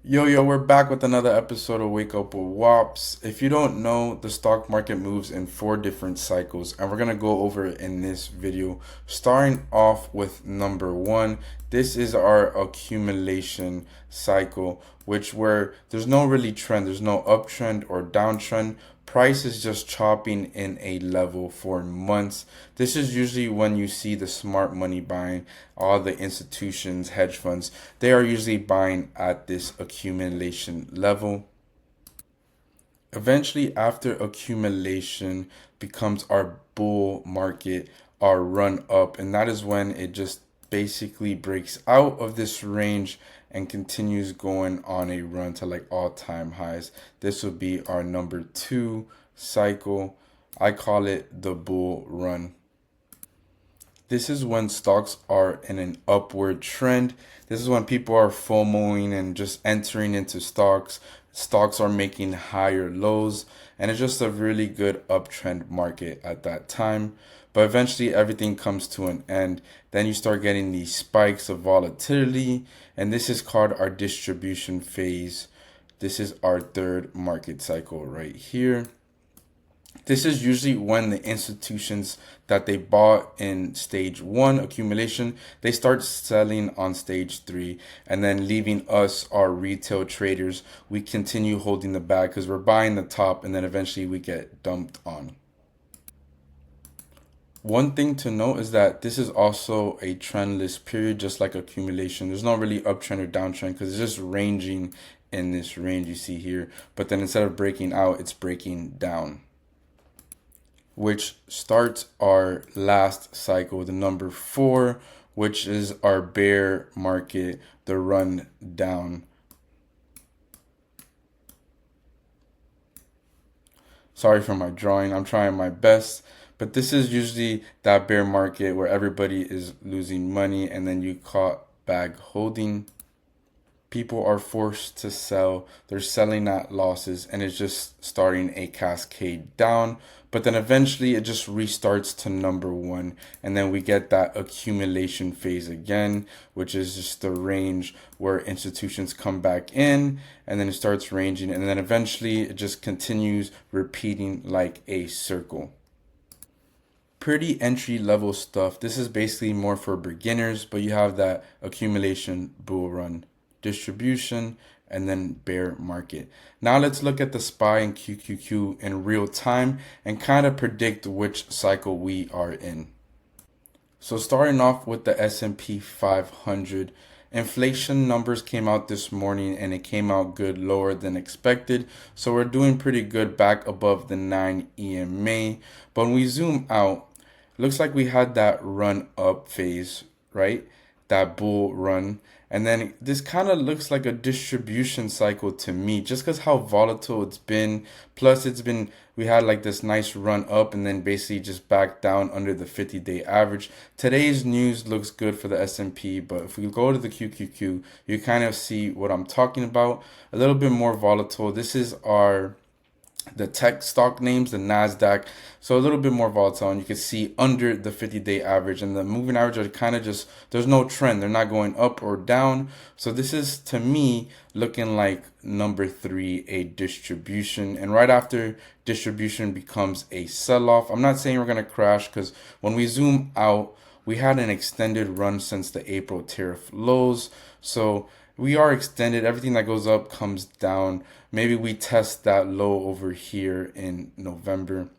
Yo, we're back with another episode of Wake Up with Wops. If you don't know, the stock market moves in four different cycles, and we're gonna go over it in this video. Starting off with number one, this is our accumulation cycle, which where there's no really trend, there's no uptrend or downtrend. Price is just chopping in a level for months. This is usually when you see the smart money buying, all the institutions, hedge funds, they are usually buying at this accumulation level. Eventually, after accumulation becomes our bull market, our run up, and that is when it just basically breaks out of this range and continues going on a run to like all-time highs. This would be our number two cycle. I call it the bull run. This is when stocks are in an upward trend. This is when people are FOMOing and just entering into stocks. Stocks are making higher lows, and it's just a really good uptrend market at that time. But eventually, everything comes to an end. Then you start getting these spikes of volatility, and this is called our distribution phase. This is our third market cycle right here. This is usually when the institutions that they bought in stage one accumulation, they start selling on stage three and then leaving us, our retail traders, we continue holding the bag because we're buying the top and then eventually we get dumped on. One thing to note is that this is also a trendless period, just like accumulation. There's not really uptrend or downtrend because it's just ranging in this range you see here. But then instead of breaking out, it's breaking down, which starts our last cycle, the number four, which is our bear market, the run down. Sorry for my drawing, I'm trying my best. But this is usually that bear market where everybody is losing money and then you caught bag holding. People are forced to sell. They're selling at losses and it's just starting a cascade down. But then eventually it just restarts to number one. And then we get that accumulation phase again, which is just the range where institutions come back in and then it starts ranging. And then eventually it just continues repeating like a circle. Pretty entry level stuff. This is basically more for beginners, but you have that accumulation, bull run, distribution, and then bear market. Now let's look at the SPY and QQQ in real time and kind of predict which cycle we are in. So starting off with the S&P 500, inflation numbers came out this morning and it came out good, lower than expected. So we're doing pretty good back above the 9 EMA. But when we zoom out, looks like we had that run up phase, right? That bull run. And then this kind of looks like a distribution cycle to me, just because how volatile it's been. Plus, we had like this nice run up and then basically just back down under the 50-day average. Today's news looks good for the S&P, but if we go to the QQQ, you kind of see what I'm talking about. A little bit more volatile. This is the tech stock names, the Nasdaq, so a little bit more volatile, and you can see under the 50-day average, and the moving average are kind of just, there's no trend, they're not going up or down. So this is to me looking like number three, a distribution, and right after distribution becomes a sell-off. I'm not saying we're going to crash, because when we zoom out, we had an extended run since the April tariff lows, so we are extended. Everything that goes up comes down. Maybe we test that low over here in November.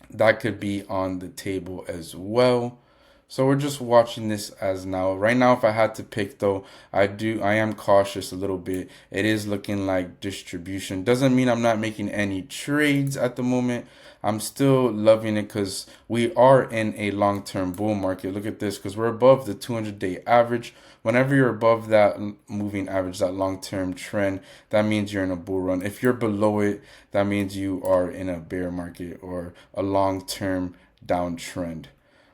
That could be on the table as well. So we're just watching this as now. Right now, if I had to pick though, I am cautious a little bit. It is looking like distribution. Doesn't mean I'm not making any trades at the moment. I'm still loving it because we are in a long-term bull market. Look at this, because we're above the 200-day average. Whenever you're above that moving average, that long-term trend, that means you're in a bull run. If you're below it, that means you are in a bear market or a long-term downtrend.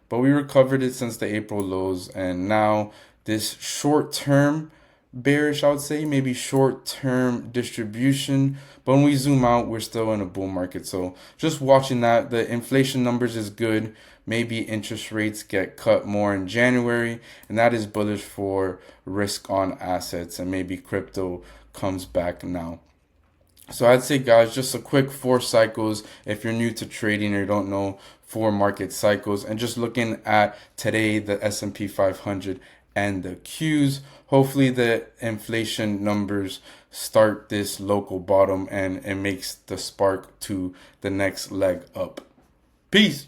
But we recovered it since the April lows, and now this short term bearish, I would say, maybe short-term distribution. But when we zoom out, we're still in a bull market. So just watching that, the inflation numbers is good. Maybe interest rates get cut more in January, and that is bullish for risk on assets, and maybe crypto comes back now. So I'd say, guys, just a quick 4 cycles if you're new to trading or don't know 4 market cycles, and just looking at today the S&P 500 and the Qs. Hopefully the inflation numbers start this local bottom and it makes the spark to the next leg up. Peace.